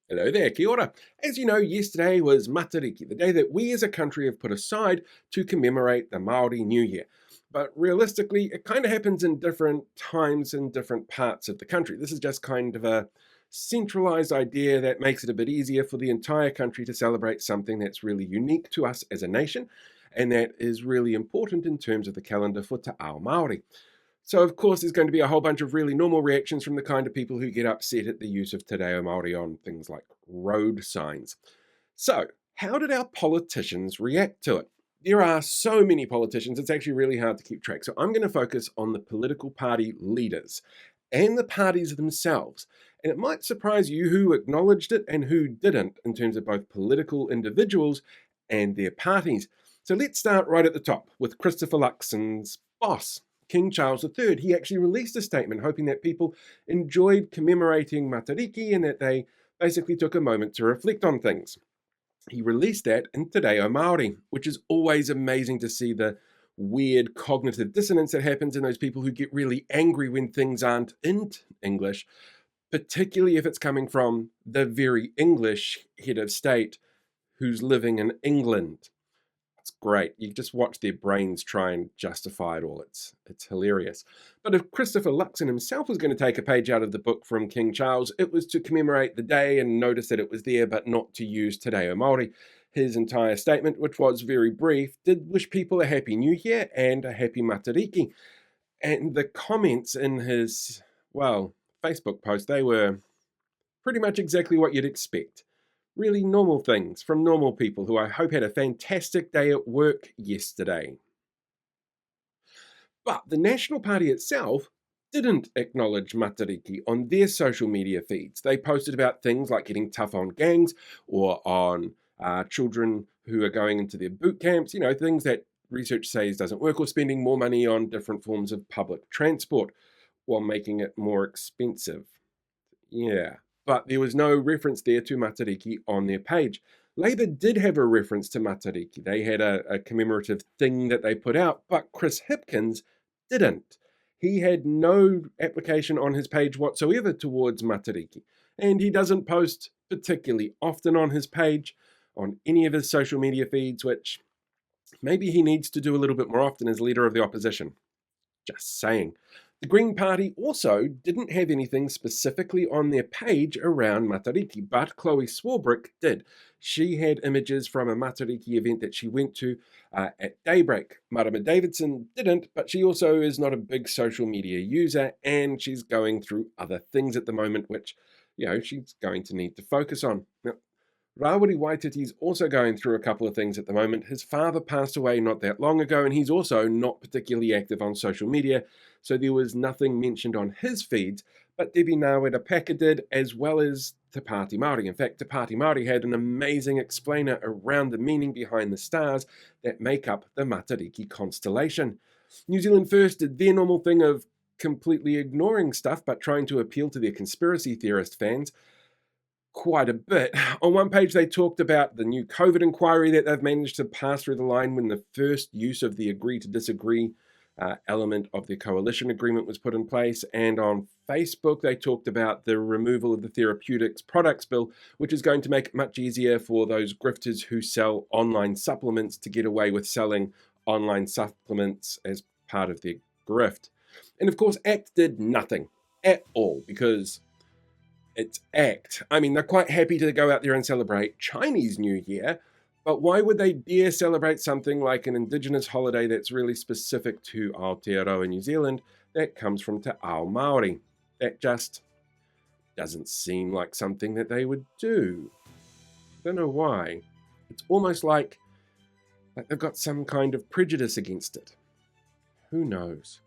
Hello there, kia ora. As you know, yesterday was Matariki, the day that we as a country have put aside to commemorate the Māori New Year. But realistically, it kind of happens in different times in different parts of the country. This is just kind of a centralized idea that makes it a bit easier for the entire country to celebrate something that's really unique to us as a nation and that is really important in terms of the calendar for Te Ao Māori. So, of course, there's going to be a whole bunch of really normal reactions from the kind of people who get upset at the use of Te Reo Māori on things like road signs. So, how did our politicians react to it? There are so many politicians, it's actually really hard to keep track. So, I'm going to focus on the political party leaders and the parties themselves. And it might surprise you who acknowledged it and who didn't in terms of both political individuals and their parties. So, let's start right at the top with Christopher Luxon's boss, King Charles III. He actually released a statement hoping that people enjoyed commemorating Matariki and that they basically took a moment to reflect on things. He released that in Te Reo Māori, which is always amazing to see the weird cognitive dissonance that happens in those people who get really angry when things aren't in English, particularly if it's coming from the very English head of state who's living in England. It's great. You just watch their brains try and justify it all. It's hilarious. But if Christopher Luxon himself was going to take a page out of the book from King Charles, it was to commemorate the day and notice that it was there, but not to use Te Reo Māori. His entire statement, which was very brief, did wish people a happy new year and a happy Matariki. And the comments in his, Facebook post, they were pretty much exactly what you'd expect. Really normal things from normal people who I hope had a fantastic day at work yesterday. But the National Party itself didn't acknowledge Matariki on their social media feeds. They posted about things like getting tough on gangs or on children who are going into their boot camps, things that research says doesn't work, or spending more money on different forms of public transport while making it more expensive. Yeah. But there was no reference there to Matariki on their page. Labour did have a reference to Matariki. They had a commemorative thing that they put out, but Chris Hipkins didn't. He had no application on his page whatsoever towards Matariki, and he doesn't post particularly often on his page, on any of his social media feeds, which maybe he needs to do a little bit more often as leader of the opposition. Just saying. The Green Party also didn't have anything specifically on their page around Matariki, but Chloe Swarbrick did. She had images from a Matariki event that she went to at daybreak. Marama Davidson didn't, but she also is not a big social media user, and she's going through other things at the moment, which, she's going to need to focus on. Now, Rawiri Waititi's also going through a couple of things at the moment. His father passed away not that long ago, and he's also not particularly active on social media, so there was nothing mentioned on his feeds, but Debbie Ngāwera-Packer did, as well as Te Pāti Māori. In fact, Te Pāti Māori had an amazing explainer around the meaning behind the stars that make up the Matariki constellation. New Zealand First did their normal thing of completely ignoring stuff, but trying to appeal to their conspiracy theorist fans quite a bit. On one page, they talked about the new COVID inquiry that they've managed to pass through the line when the first use of the agree to disagree element of the coalition agreement was put in place. And on Facebook, they talked about the removal of the therapeutics products bill, which is going to make it much easier for those grifters who sell online supplements to get away with selling online supplements as part of their grift. And of course, ACT did nothing at all because it's ACT. I mean, they're quite happy to go out there and celebrate Chinese New Year, but why would they dare celebrate something like an Indigenous holiday that's really specific to Aotearoa New Zealand that comes from Te Ao Māori? That just doesn't seem like something that they would do. I don't know why. It's almost like they've got some kind of prejudice against it. Who knows?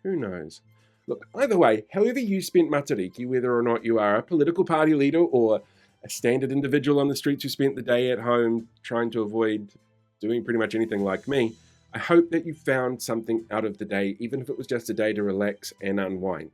Who knows? Look, either way, however you spent Matariki, whether or not you are a political party leader or a standard individual on the streets who spent the day at home trying to avoid doing pretty much anything like me, I hope that you found something out of the day, even if it was just a day to relax and unwind.